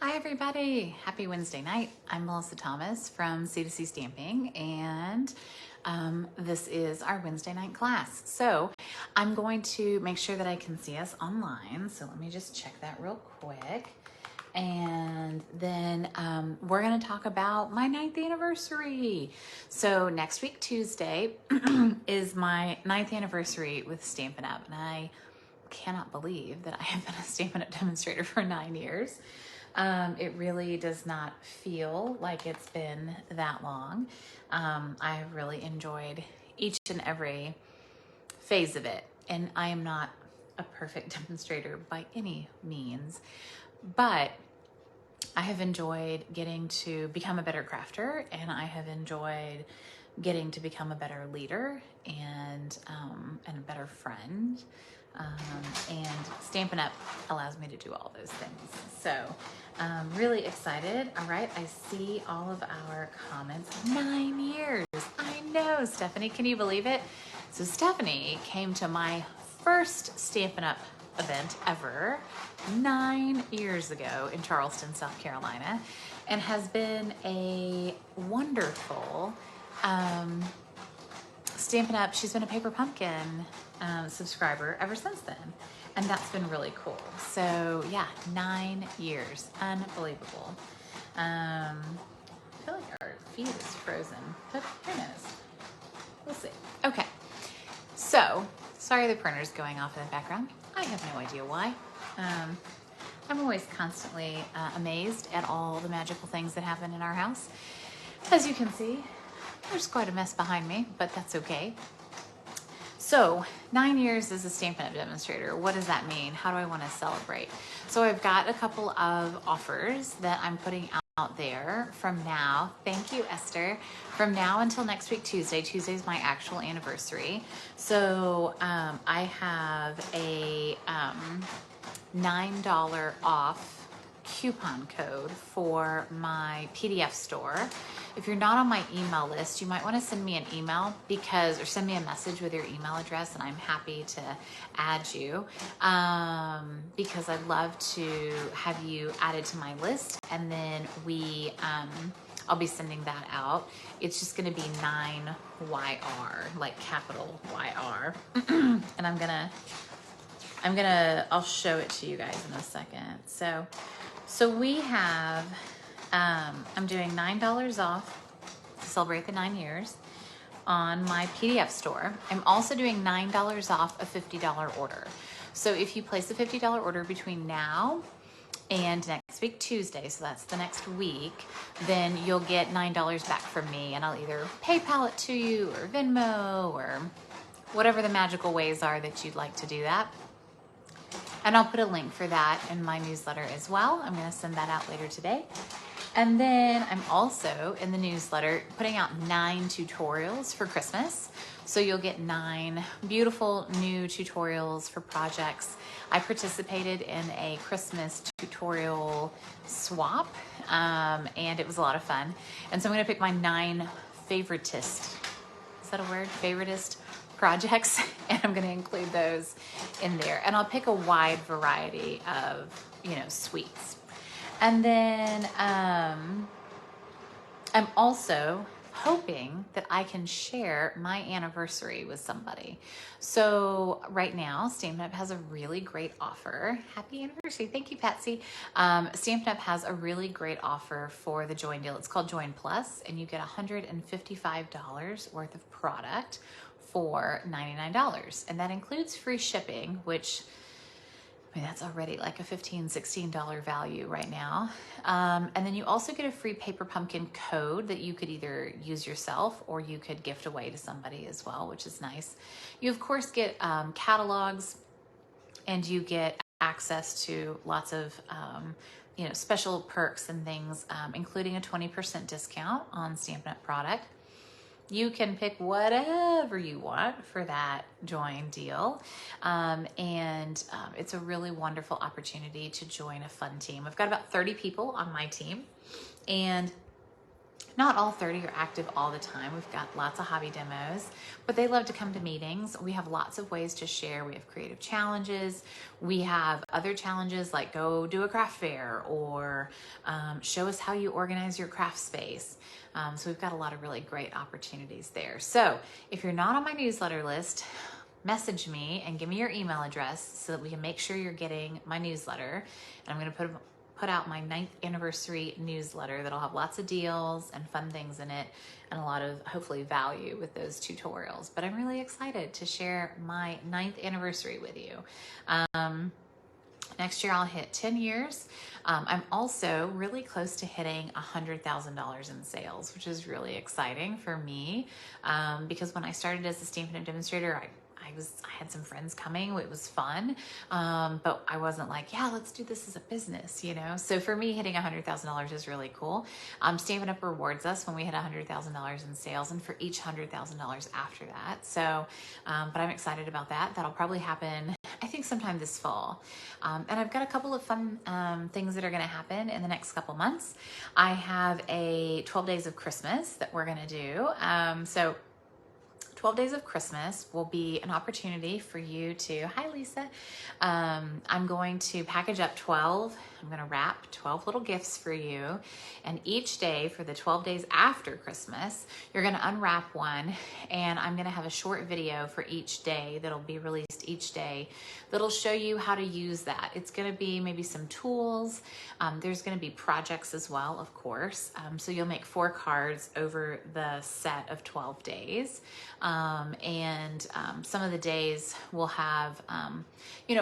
Hi everybody, happy Wednesday night. I'm Melissa Thomas from C2C Stamping, and this is our Wednesday night class. So I'm going to make sure that I can see us online. So let me just check that real quick. And then we're gonna talk about my 9th anniversary. So next week, Tuesday, is my 9th anniversary with Stampin' Up. And I cannot believe that I have been a Stampin' Up demonstrator for 9 years. It really does not feel like it's been that long. I have really enjoyed each and every phase of it. And I am not a perfect demonstrator by any means, but I have enjoyed getting to become a better crafter, and I have enjoyed getting to become a better leader and a better friend. And Stampin' Up allows me to do all those things. So really excited. All right, I see all of our comments. 9 years. I know, Stephanie, can you believe it? So Stephanie came to my first Stampin' Up event ever 9 years ago in Charleston, South Carolina, and has been a wonderful Stampin' Up. She's been a Paper Pumpkin subscriber ever since then, and that's been really cool. So yeah, 9 years, unbelievable. I feel like our feed is frozen, but who knows? We'll see. Okay, so sorry the printer's going off in the background. I have no idea why. I'm always constantly amazed at all the magical things that happen in our house. As you can see, there's quite a mess behind me, but that's okay. So 9 years as a Stampin' Up demonstrator, what does that mean? How do I want to celebrate? So I've got a couple of offers that I'm putting out there from now. Thank you, Esther. From now until next week, Tuesday. Tuesday is my actual anniversary. So I have a $9 off coupon code for my PDF store. If you're not on my email list, you might want to send me an email or send me a message with your email address, and I'm happy to add you because I'd love to have you added to my list, and then I'll be sending that out. It's just going to be 9YR, like capital YR, and I'll show it to you guys in a second. So we have, I'm doing $9 off to celebrate the 9 years on my PDF store. I'm also doing $9 off a $50 order. So if you place a $50 order between now and next week, Tuesday, so that's the next week, then you'll get $9 back from me, and I'll either PayPal it to you or Venmo or whatever the magical ways are that you'd like to do that. And I'll put a link for that in my newsletter as well. I'm going to send that out later today. And then I'm also in the newsletter putting out 9 tutorials for Christmas. So you'll get 9 beautiful new tutorials for projects. I participated in a Christmas tutorial swap, and it was a lot of fun. And so I'm going to pick my 9 favoritist. Is that a word? Favoritist projects, and I'm going to include those in there, and I'll pick a wide variety of sweets. And then I'm also hoping that I can share my anniversary with somebody. So right now Stampin' Up has a really great offer. Happy anniversary. Thank you, Patsy. Stampin' Up has a really great offer for the Join deal. It's called Join Plus, and you get $155 worth of product for $99, and that includes free shipping, which that's already like a $15, $16 value right now. And then you also get a free Paper Pumpkin code that you could either use yourself or you could gift away to somebody as well, which is nice. You of course get catalogs, and you get access to lots of special perks and things, including a 20% discount on Stampin' Up product. You can pick whatever you want for that Join deal. And it's a really wonderful opportunity to join a fun team. I've got about 30 people on my team, and Not all 30 are active all the time. We've got lots of hobby demos, but they love to come to meetings. We have lots of ways to share. We have creative challenges. We have other challenges like go do a craft fair or show us how you organize your craft space. So we've got a lot of really great opportunities there. So if you're not on my newsletter list, message me and give me your email address so that we can make sure you're getting my newsletter. And I'm going to put out my 9th anniversary newsletter that'll have lots of deals and fun things in it and a lot of hopefully value with those tutorials. But I'm really excited to share my 9th anniversary with you. Next year I'll hit 10 years. I'm also really close to hitting $100,000 in sales, which is really exciting for me because when I started as a Stampin' Up! Demonstrator, I had some friends coming. It was fun, but I wasn't like, yeah, let's do this as a business, you know? So for me, hitting $100,000 is really cool. Stampin' Up! Rewards us when we hit $100,000 in sales and for each $100,000 after that. So, but I'm excited about that. That'll probably happen, I think, sometime this fall. And I've got a couple of fun things that are going to happen in the next couple months. I have a 12 Days of Christmas that we're going to do. So 12 Days of Christmas will be an opportunity for you to, hi Lisa, I'm going to package up 12, I'm going to wrap 12 little gifts for you. And each day for the 12 days after Christmas, you're going to unwrap one. And I'm going to have a short video for each day that'll be released each day that'll show you how to use that. It's going to be maybe some tools. There's going to be projects as well, of course. So you'll make 4 cards over the set of 12 days. Some of the days will have,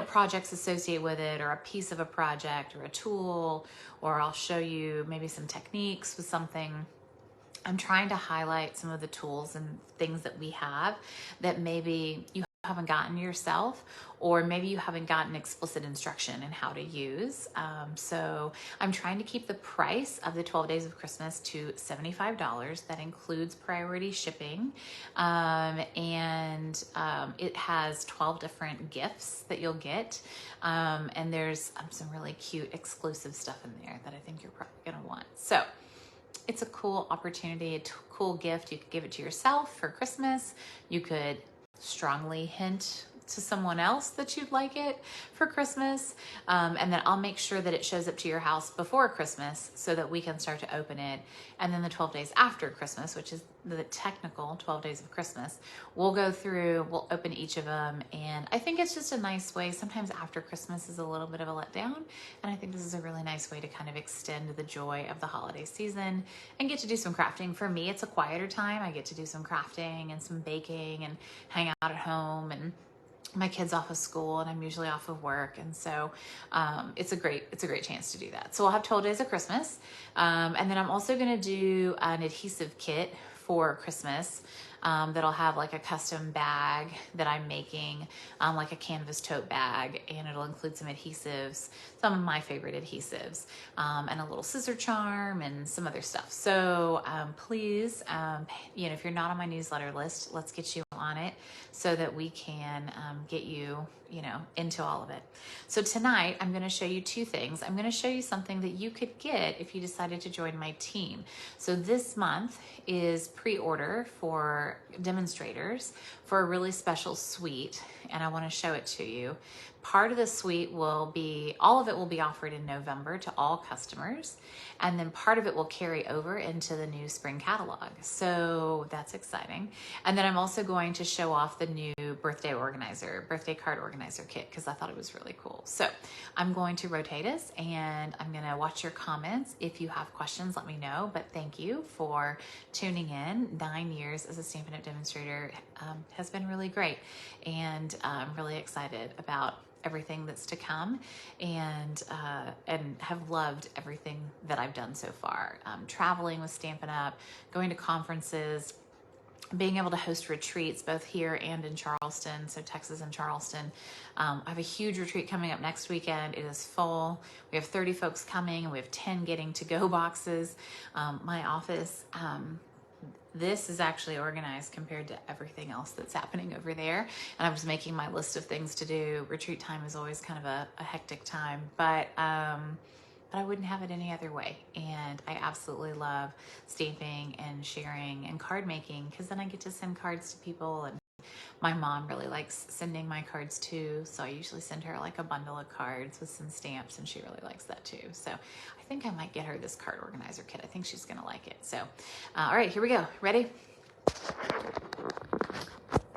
projects associated with it or a piece of a project or a tool, or I'll show you maybe some techniques with something. I'm trying to highlight some of the tools and things that we have that maybe you haven't gotten yourself, or maybe you haven't gotten explicit instruction in how to use. So I'm trying to keep the price of the 12 Days of Christmas to $75. That includes priority shipping. It has 12 different gifts that you'll get. And there's some really cute exclusive stuff in there that I think you're probably gonna want. So it's a cool opportunity, a cool gift. You could give it to yourself for Christmas. You could strongly hint to someone else that you'd like it for Christmas. And then I'll make sure that it shows up to your house before Christmas so that we can start to open it. And then the 12 days after Christmas, which is the technical 12 days of Christmas, we'll go through, we'll open each of them. And I think it's just a nice way. Sometimes after Christmas is a little bit of a letdown. And I think this is a really nice way to kind of extend the joy of the holiday season and get to do some crafting. For me, it's a quieter time. I get to do some crafting and some baking and hang out at home, and my kids off of school and I'm usually off of work. And so it's a great chance to do that. So we'll have 12 Days of Christmas. And then I'm also going to do an adhesive kit for Christmas that'll have like a custom bag that I'm making, like a canvas tote bag, and it'll include some adhesives, some of my favorite adhesives, and a little scissor charm and some other stuff. So please, if you're not on my newsletter list, let's get you on it so that we can get you, into all of it. So tonight I'm going to show you 2 things. I'm going to show you something that you could get if you decided to join my team. So this month is pre-order for demonstrators for a really special suite, and I want to show it to you. Part of the suite all of it will be offered in November to all customers, and then part of it will carry over into the new spring catalog. So that's exciting. And then I'm also going to show off the new birthday card organizer kit, because I thought it was really cool. So I'm going to rotate us and I'm going to watch your comments. If you have questions, let me know. But thank you for tuning in. 9 years as a Stampin' Up! Demonstrator has been really great, and I'm really excited about everything that's to come, and have loved everything that I've done so far. Traveling with Stampin' Up!, going to conferences, being able to host retreats both here and in Charleston, so Texas and Charleston. I have a huge retreat coming up next weekend. It is full. We have 30 folks coming, and we have 10 getting to-go boxes. My office, this is actually organized compared to everything else that's happening over there. And I was making my list of things to do. Retreat time is always kind of a hectic time, but but I wouldn't have it any other way. And I absolutely love stamping and sharing and card making, because then I get to send cards to people, and my mom really likes sending my cards too. So I usually send her like a bundle of cards with some stamps, and she really likes that too. So I think I might get her this card organizer kit. I think she's gonna like it. So, all right, here we go. Ready?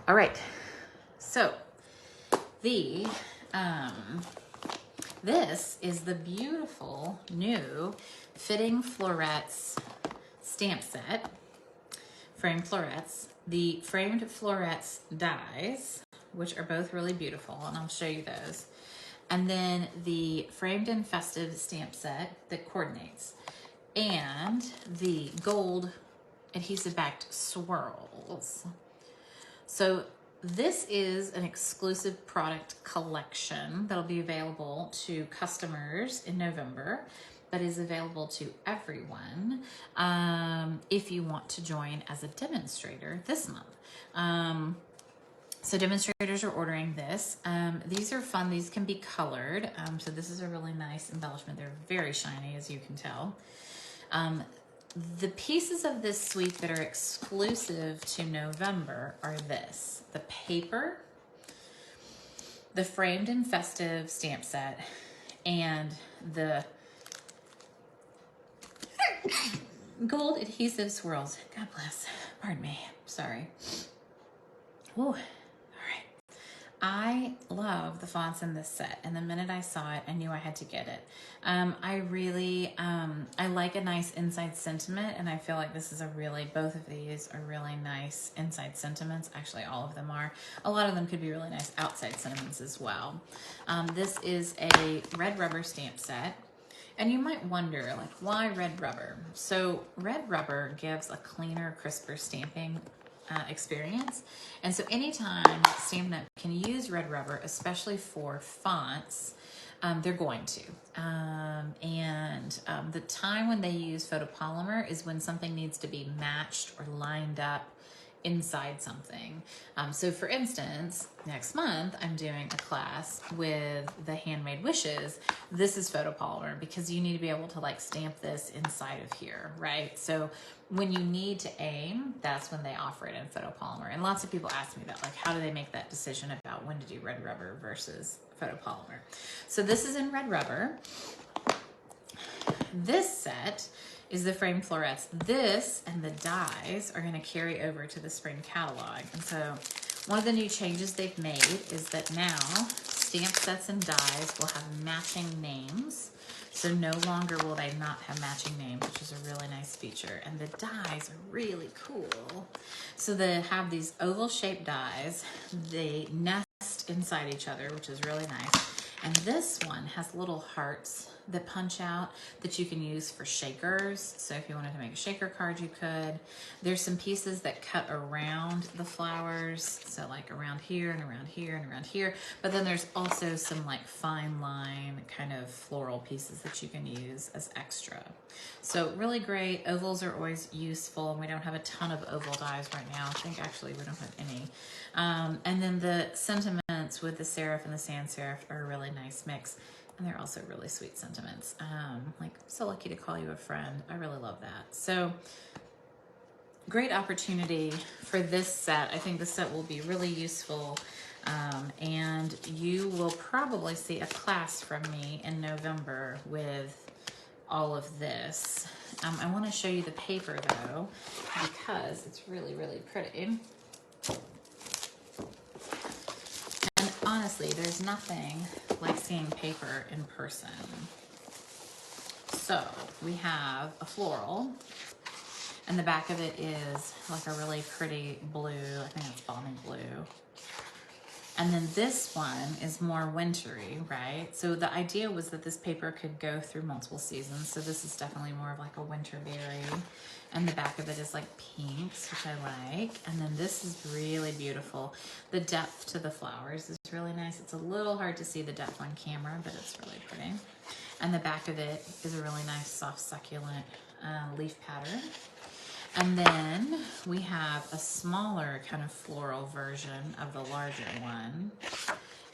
All right. So this is the beautiful new Fitting Florets stamp set, framed florets. The framed florets dies, which are both really beautiful, and I'll show you those. And then the framed and festive stamp set that coordinates, and the gold adhesive backed swirls. So this is an exclusive product collection that'll be available to customers in November, but is available to everyone if you want to join as a demonstrator this month. So demonstrators are ordering this. These are fun. These can be colored. So this is a really nice embellishment. They're very shiny, as you can tell. The pieces of this suite that are exclusive to November are this: the paper, the framed and festive stamp set, and the gold adhesive swirls. God bless. Pardon me. Sorry. Ooh. All right. I love the fonts in this set, and the minute I saw it, I knew I had to get it. I like a nice inside sentiment, and I feel like this is both of these are really nice inside sentiments. Actually, all of them are. A lot of them could be really nice outside sentiments as well. This is a red rubber stamp set. And you might wonder, like, why red rubber? So red rubber gives a cleaner, crisper stamping experience. And so anytime Stampin' Up can use red rubber, especially for fonts, they're going to. The time when they use photopolymer is when something needs to be matched or lined up inside something. So for instance, next month I'm doing a class with the handmade wishes. This is photopolymer because you need to be able to like stamp this inside of here, right? So when you need to aim, that's when they offer it in photopolymer. And lots of people ask me that, like, how do they make that decision about when to do red rubber versus photopolymer? So this is in red rubber. This set is the framed florets. This and the dies are going to carry over to the spring catalog. And so one of the new changes they've made is that now stamp sets and dies will have matching names. So no longer will they not have matching names, which is a really nice feature. And the dies are really cool. So they have these oval shaped dies. They nest inside each other, which is really nice. And this one has little hearts that punch out that you can use for shakers. So if you wanted to make a shaker card, you could. There's some pieces that cut around the flowers. So like around here and around here and around here. But then there's also some like fine line kind of floral pieces that you can use as extra. So really great. Ovals are always useful. We don't have a ton of oval dies right now. I think actually we don't have any. And then the sentiments with the serif and the sans serif are a really nice mix. And they're also really sweet sentiments. Like, so lucky to call you a friend. I really love that. So great opportunity for this set. I think this set will be really useful. And you will probably see a class from me in November with all of this. I want to show you the paper though, because it's really, really pretty. And honestly, there's nothing like seeing paper in person. So we have a floral, and the back of it is like a really pretty blue. I think it's balmy blue. And then this one is more wintry, right? So the idea was that this paper could go through multiple seasons. So this is definitely more of like a winter berry. And the back of it is like pinks, which I like. And then this is really beautiful. The depth to the flowers is really nice. It's a little hard to see the depth on camera, but it's really pretty. And the back of it is a really nice, soft, succulent leaf pattern. And then we have a smaller kind of floral version of the larger one.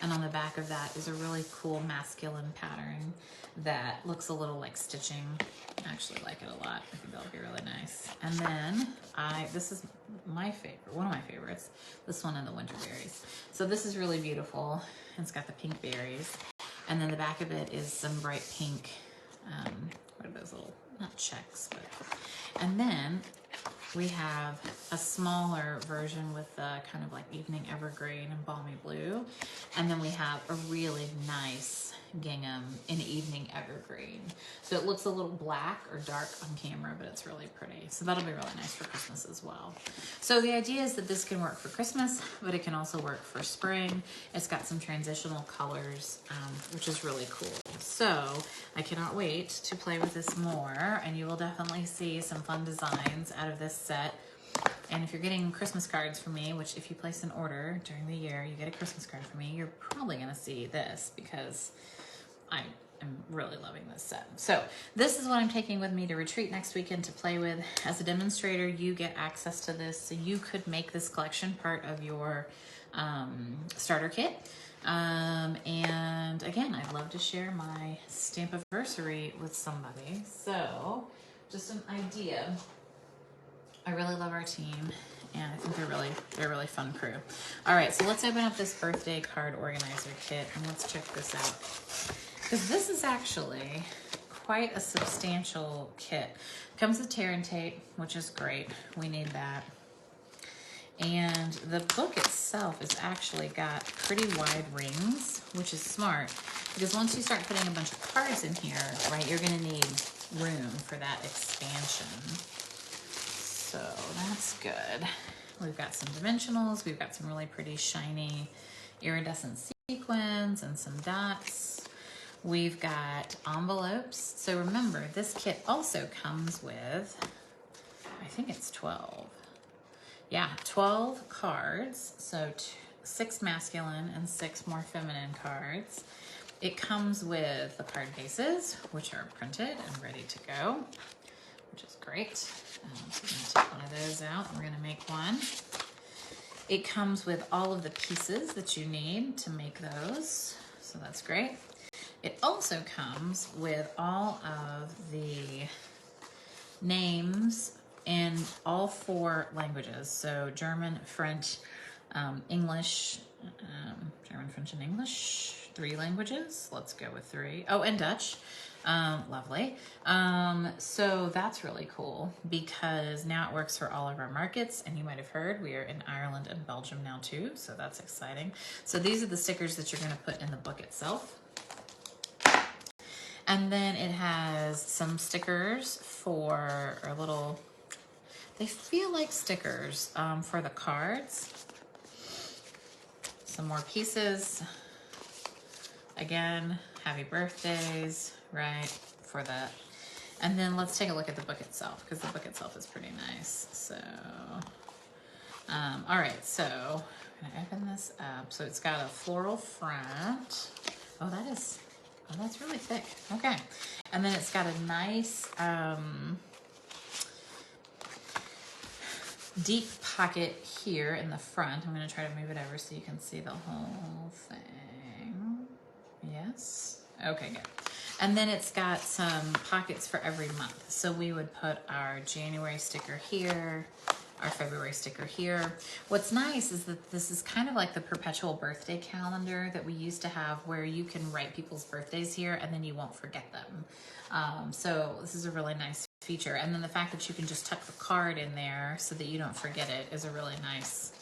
And on the back of that is a really cool masculine pattern that looks a little like stitching. I actually like it a lot. I think that'll be really nice. And then this is my favorite, one of my favorites, this one in the winter berries. So this is really beautiful. It's got the pink berries. And then the back of it is some bright pink, what are those little, not checks, but, and then we have a smaller version with the kind of like evening evergreen and balmy blue. And then we have a really nice gingham in evening evergreen. So it looks a little black or dark on camera, but it's really pretty. So that'll be really nice for Christmas as well. So the idea is that this can work for Christmas, but it can also work for spring. It's got some transitional colors, which is really cool. So I cannot wait to play with this more, and you will definitely see some fun designs out of this set. And if you're getting Christmas cards from me, which if you place an order during the year, you get a Christmas card from me, you're probably gonna see this because I am really loving this set. So this is what I'm taking with me to retreat next weekend to play with. As a demonstrator, you get access to this, so you could make this collection part of your starter kit. And again, I'd love to share my Stampiversary with somebody. So just an idea. I really love our team, and I think they're really fun crew. All right, so let's open up this birthday card organizer kit, and let's check this out. Because this is actually quite a substantial kit. It comes with tear and tape, which is great. We need that. And the book itself has actually got pretty wide rings, which is smart, because once you start putting a bunch of cards in here, right, you're gonna need room for that expansion. So that's good. We've got some dimensionals. We've got some really pretty shiny iridescent sequins and some dots. We've got envelopes. So remember, this kit also comes with, I think it's 12. Yeah, 12 cards. So 6 masculine and 6 more feminine cards. It comes with the card bases, which are printed and ready to go, which is great. So we're gonna take one of those out and we're gonna make one. It comes with all of the pieces that you need to make those, so that's great. It also comes with all of the names in all 4 languages, so German, French, English, German, French, and English, 3 languages. Let's go with 3. Oh, and Dutch. Lovely. So that's really cool because now it works for all of our markets, and you might have heard we are in Ireland and Belgium now too, so that's exciting. So these are the stickers that you're going to put in the book itself. And then it has some stickers for a little, they feel like stickers for the cards. Some more pieces. Again, happy birthdays, right, for that. And then let's take a look at the book itself, because the book itself is pretty nice. So, all right, so I'm gonna open this up. So it's got a floral front. Oh, that's really thick. Okay. And then it's got a nice deep pocket here in the front. I'm gonna try to move it over so you can see the whole thing. Yes. Okay, good. And then it's got some pockets for every month. So we would put our January sticker here, our February sticker here. What's nice is that this is kind of like the perpetual birthday calendar that we used to have, where you can write people's birthdays here and then you won't forget them. So this is a really nice feature. And then the fact that you can just tuck the card in there so that you don't forget it is a really nice,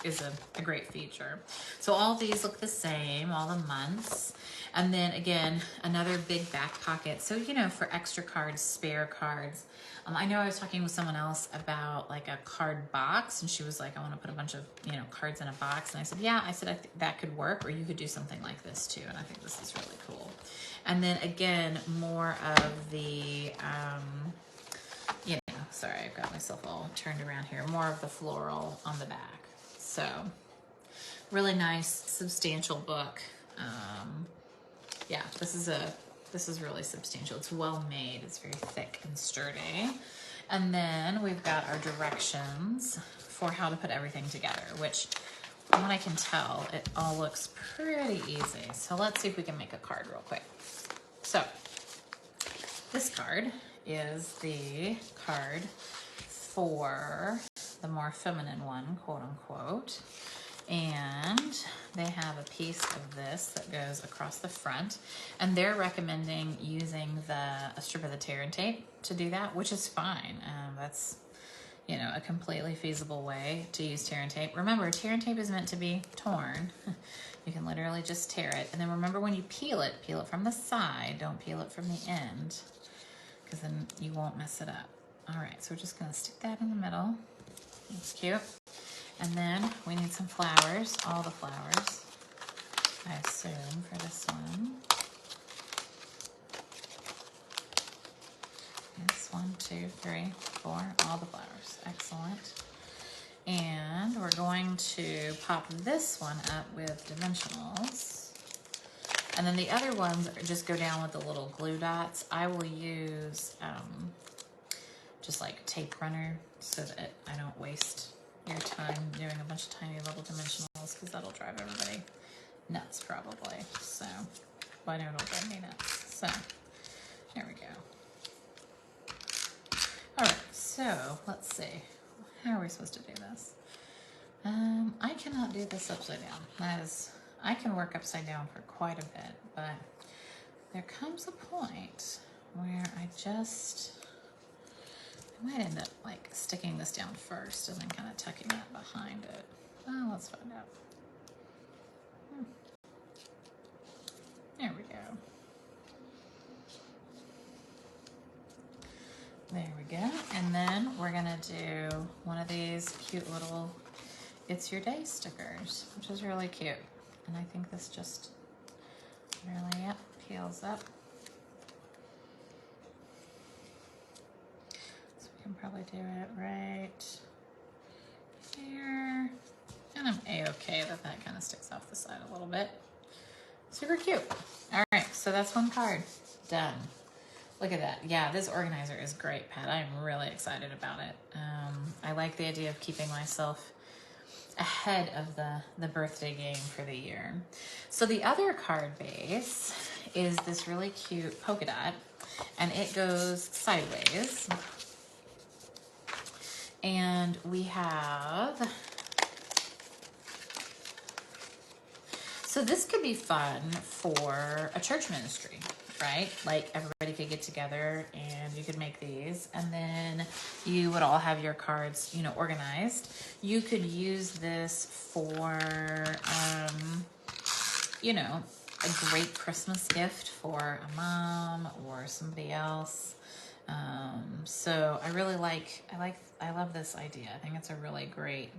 is a great feature. So all these look the same, all the months. And then again, another big back pocket. So, you know, for extra cards, spare cards. I know I was talking with someone else about like a card box, and she was like, I want to put a bunch of, you know, cards in a box. And I said, yeah, I think that could work, or you could do something like this too. And I think this is really cool. And then again, more of the, you know, sorry, I've got myself all turned around here, more of the floral on the back. So really nice, substantial book. Yeah, this is really substantial. It's well made. It's very thick and sturdy. And then we've got our directions for how to put everything together, which From what I can tell, it all looks pretty easy. So let's see if we can make a card real quick. So this card is the card for the more feminine one, quote unquote. And they have a piece of this that goes across the front, and they're recommending using a strip of the tear and tape to do that, which is fine. That's, you know, a completely feasible way to use tear and tape. Remember, tear and tape is meant to be torn. You can literally just tear it. And then remember, when you peel it from the side. Don't peel it from the end, because then you won't mess it up. All right, so we're just gonna stick that in the middle. That's cute. And then we need some flowers, all the flowers, I assume, for this one. Yes, 1, 2, 3, 4, all the flowers. Excellent. And we're going to pop this one up with dimensionals. And then the other ones just go down with the little glue dots. I will use just like tape runner so that I don't waste your time doing a bunch of tiny little dimensionals, because that'll drive everybody nuts probably. So, well, I know it'll drive me nuts. So, there we go. All right, so let's see. How are we supposed to do this? I cannot do this upside down. That is, I can work upside down for quite a bit, but there comes a point where I might end up like sticking this down first and then kind of tucking that behind it. Oh, let's find out. There we go. There we go. And then we're gonna do one of these cute little It's Your Day stickers, which is really cute. And I think this just really, yep, peels up. Can probably do it right here. And I'm a-okay that kind of sticks off the side a little bit. Super cute. All right, so that's one card. Done. Look at that. Yeah, this organizer is great, Pat. I'm really excited about it. I like the idea of keeping myself ahead of the birthday game for the year. So the other card base is this really cute polka dot, and it goes sideways. And we have, so this could be fun for a church ministry, right? Like everybody could get together and you could make these, and then you would all have your cards, you know, organized. You could use this for, you know, a great Christmas gift for a mom or somebody else. So I really I love this idea. I think it's a really great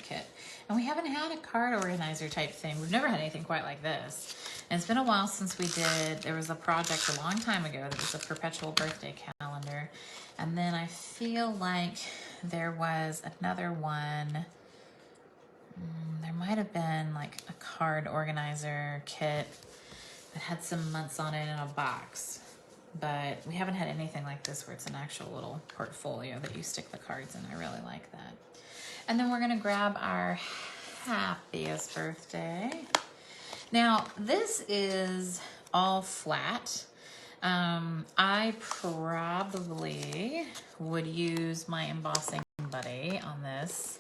kit. And we haven't had a card organizer type thing. We've never had anything quite like this. And it's been a while since we did, there was a project a long time ago that was a perpetual birthday calendar. And then I feel like there was another one. There might have been like a card organizer kit that had some months on it in a box. But we haven't had anything like this where it's an actual little portfolio that you stick the cards in. I really like that. And then we're gonna grab our happiest birthday. Now, this is all flat. I probably would use my embossing buddy on this.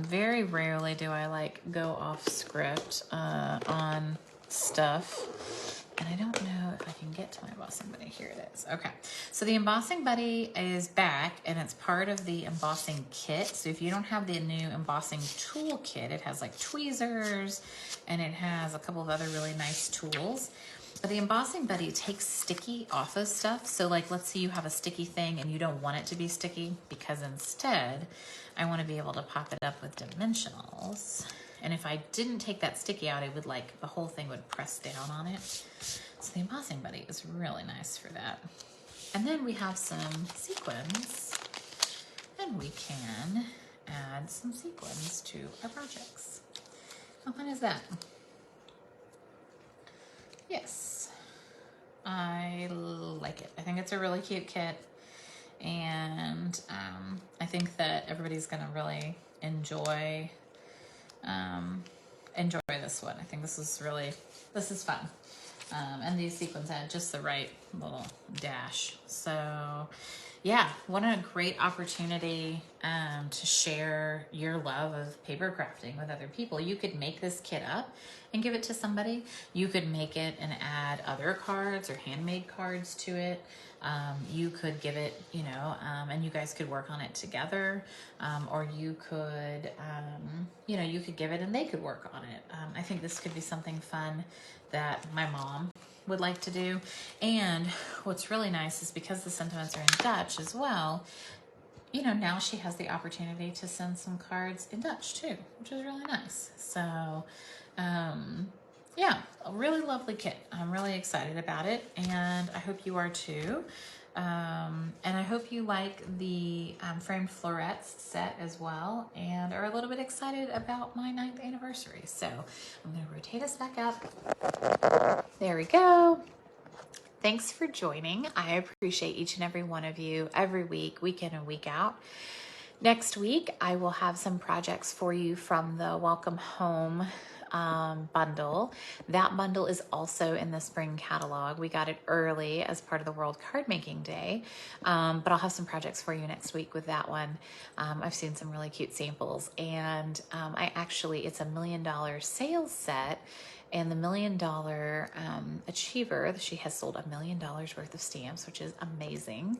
Very rarely do I like go off script on stuff. And I don't know if I can get to my embossing buddy. Here it is. Okay. So the embossing buddy is back, and it's part of the embossing kit. So if you don't have the new embossing tool kit, it has like tweezers and it has a couple of other really nice tools. But the embossing buddy takes sticky off of stuff. So like, let's say you have a sticky thing and you don't want it to be sticky, because instead I want to be able to pop it up with dimensionals. And if I didn't take that sticky out, it would like, the whole thing would press down on it. So the embossing buddy is really nice for that. And then we have some sequins, and we can add some sequins to our projects. How fun is that? Yes, I like it. I think it's a really cute kit, and I think that everybody's gonna really enjoy enjoy this one. I think this is fun. And these sequins had just the right little dash. So yeah, what a great opportunity to share your love of paper crafting with other people. You could make this kit up and give it to somebody. You could make it and add other cards or handmade cards to it. You could give it, and you guys could work on it together. Or you could, you could give it and they could work on it. I think this could be something fun that my mom would like to do. And what's really nice is because the sentiments are in Dutch as well, now she has the opportunity to send some cards in Dutch too, which is really nice. So, yeah, a really lovely kit. I'm really excited about it, and I hope you are too. And I hope you like the framed florets set as well, and are a little bit excited about my 9th anniversary. So I'm going to rotate us back up. There we go. Thanks for joining. I appreciate each and every one of you every week, week in and week out. Next week, I will have some projects for you from the Welcome Home bundle. That bundle is also in the spring catalog. We got it early as part of the World Card Making Day, but I'll have some projects for you next week with that one. I've seen some really cute samples, and it's a $1 million sales set. And the $1 Million Achiever, she has sold $1 million worth of stamps, which is amazing.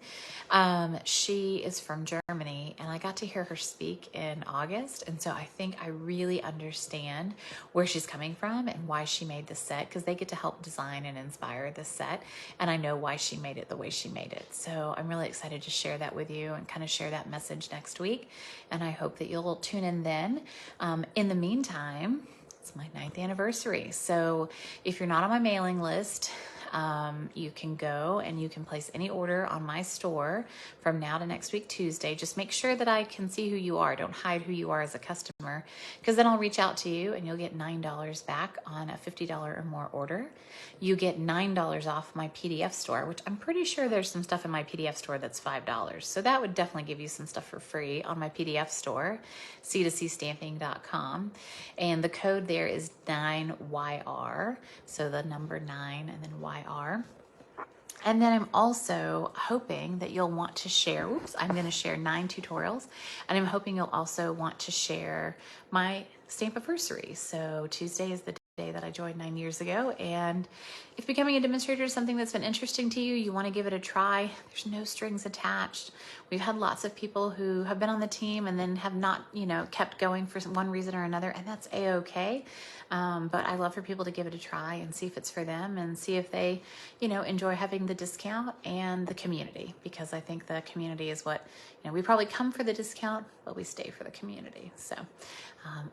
She is from Germany, and I got to hear her speak in August. And so I think I really understand where she's coming from and why she made this set, because they get to help design and inspire this set. And I know why she made it the way she made it. So I'm really excited to share that with you and kind of share that message next week. And I hope that you'll tune in then. In the meantime, it's my 9th anniversary. So if you're not on my mailing list, you can go and you can place any order on my store from now to next week, Tuesday. Just make sure that I can see who you are. Don't hide who you are as a customer, because then I'll reach out to you and you'll get $9 back on a $50 or more order. You get $9 off my PDF store, which I'm pretty sure there's some stuff in my PDF store that's $5. So that would definitely give you some stuff for free on my PDF store, c2cstamping.com. And the code there is 9YR. So the number 9 and then YR. And then I'm also hoping that you'll want to share, I'm going to share 9 tutorials, and I'm hoping you'll also want to share my Stampiversary. So Tuesday is the day that I joined 9 years ago, and if becoming a demonstrator is something that's been interesting to you, you want to give it a try, there's no strings attached. We've had lots of people who have been on the team and then have not, kept going for one reason or another, and that's a-okay. But I love for people to give it a try and see if it's for them, and see if they, enjoy having the discount and the community, because I think the community is what, we probably come for the discount, but we stay for the community. So,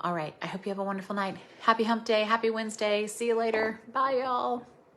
all right. I hope you have a wonderful night. Happy hump day. Happy Wednesday. See you later. Bye, y'all.